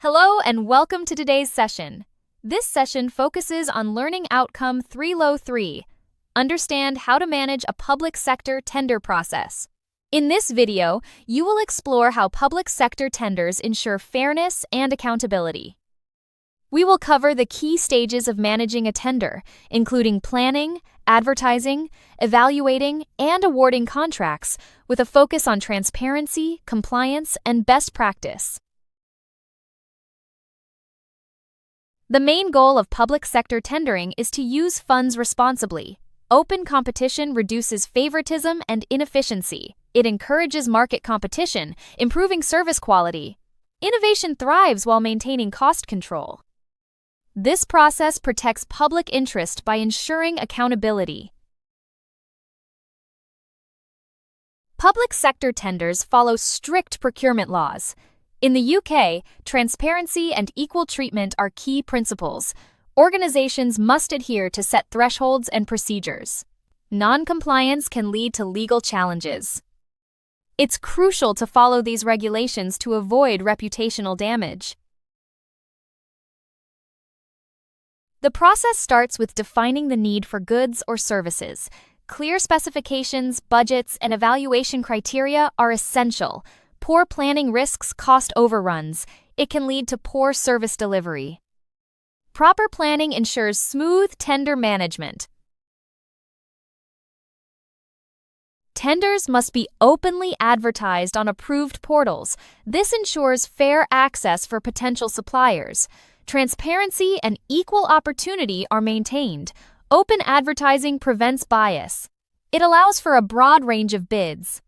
Hello and welcome to today's session. This session focuses on learning outcome 3 LO3. Understand how to manage a public sector tender process. In this video, you will explore how public sector tenders ensure fairness and accountability. We will cover the key stages of managing a tender, including planning, advertising, evaluating, and awarding contracts, with a focus on transparency, compliance, and best practice. The main goal of public sector tendering is to use funds responsibly. Open competition reduces favoritism and inefficiency. It encourages market competition, improving service quality. Innovation thrives while maintaining cost control. This process protects public interest by ensuring accountability. Public sector tenders follow strict procurement laws. In the UK, transparency and equal treatment are key principles. Organizations must adhere to set thresholds and procedures. Non-compliance can lead to legal challenges. It's crucial to follow these regulations to avoid reputational damage. The process starts with defining the need for goods or services. Clear specifications, budgets, and evaluation criteria are essential. Poor planning risks cost overruns. It can lead to poor service delivery. Proper planning ensures smooth tender management. Tenders must be openly advertised on approved portals. This ensures fair access for potential suppliers. Transparency and equal opportunity are maintained. Open advertising prevents bias. It allows for a broad range of bids.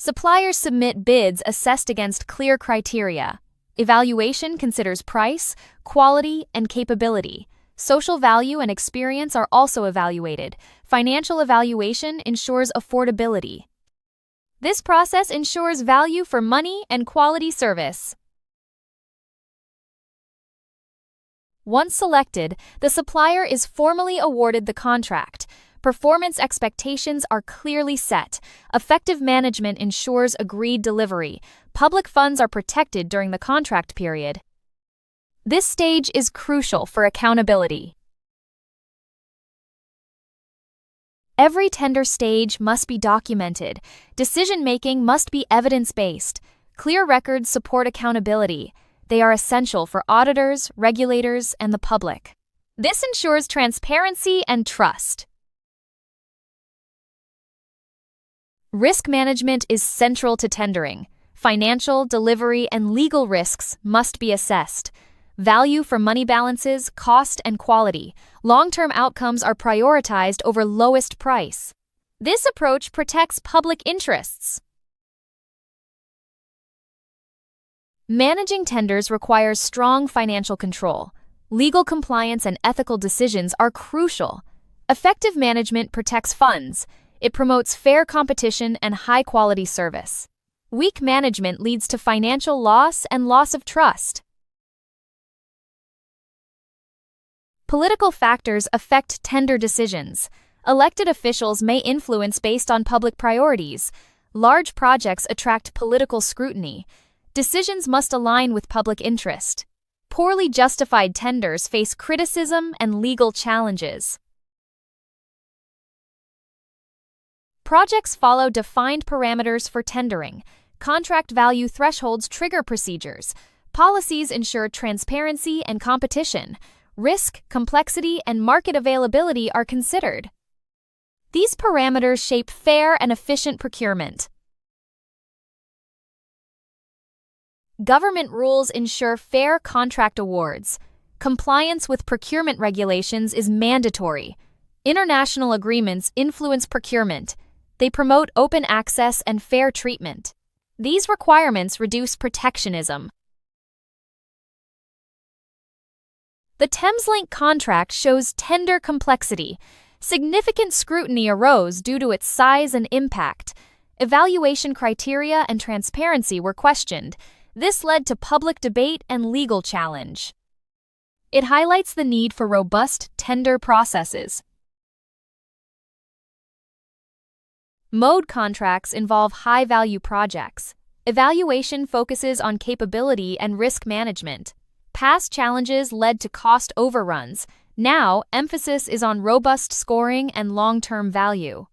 Suppliers submit bids assessed against clear criteria. Evaluation considers price, quality, and capability. Social value and experience are also evaluated. Financial evaluation ensures affordability. This process ensures value for money and quality service. Once selected, the supplier is formally awarded the contract. Performance expectations are clearly set. Effective management ensures agreed delivery. Public funds are protected during the contract period. This stage is crucial for accountability. Every tender stage must be documented. Decision-making must be evidence-based. Clear records support accountability. They are essential for auditors, regulators, and the public. This ensures transparency and trust. Risk management is central to tendering. Financial, delivery, and legal risks must be assessed. Value for money balances, cost, and quality. Long-term outcomes are prioritized over lowest price. This approach protects public interests. Managing tenders requires strong financial control. Legal compliance and ethical decisions are crucial. Effective management protects funds. It promotes fair competition and high-quality service. Weak management leads to financial loss and loss of trust. Political factors affect tender decisions. Elected officials may influence based on public priorities. Large projects attract political scrutiny. Decisions must align with public interest. Poorly justified tenders face criticism and legal challenges. Projects follow defined parameters for tendering. Contract value thresholds trigger procedures. Policies ensure transparency and competition. Risk, complexity, and market availability are considered. These parameters shape fair and efficient procurement. Government rules ensure fair contract awards. Compliance with procurement regulations is mandatory. International agreements influence procurement. They promote open access and fair treatment. These requirements reduce protectionism. The Thameslink contract shows tender complexity. Significant scrutiny arose due to its size and impact. Evaluation criteria and transparency were questioned. This led to public debate and legal challenge. It highlights the need for robust tender processes. Mode contracts involve high-value projects. Evaluation focuses on capability and risk management. Past challenges led to cost overruns. Now, emphasis is on robust scoring and long-term value.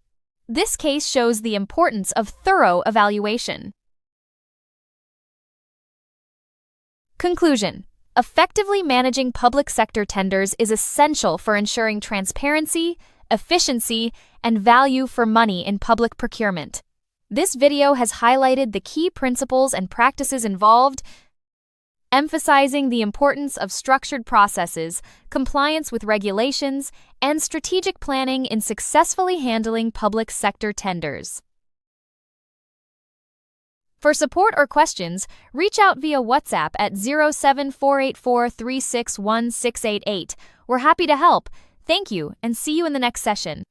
This case shows the importance of thorough evaluation. Conclusion: effectively managing public sector tenders is essential for ensuring transparency, efficiency, and value for money in public procurement. This video has highlighted the key principles and practices involved, emphasizing the importance of structured processes, compliance with regulations, and strategic planning in successfully handling public sector tenders. For support or questions, reach out via WhatsApp at 07484361688. We're happy to help. Thank you, and see you in the next session.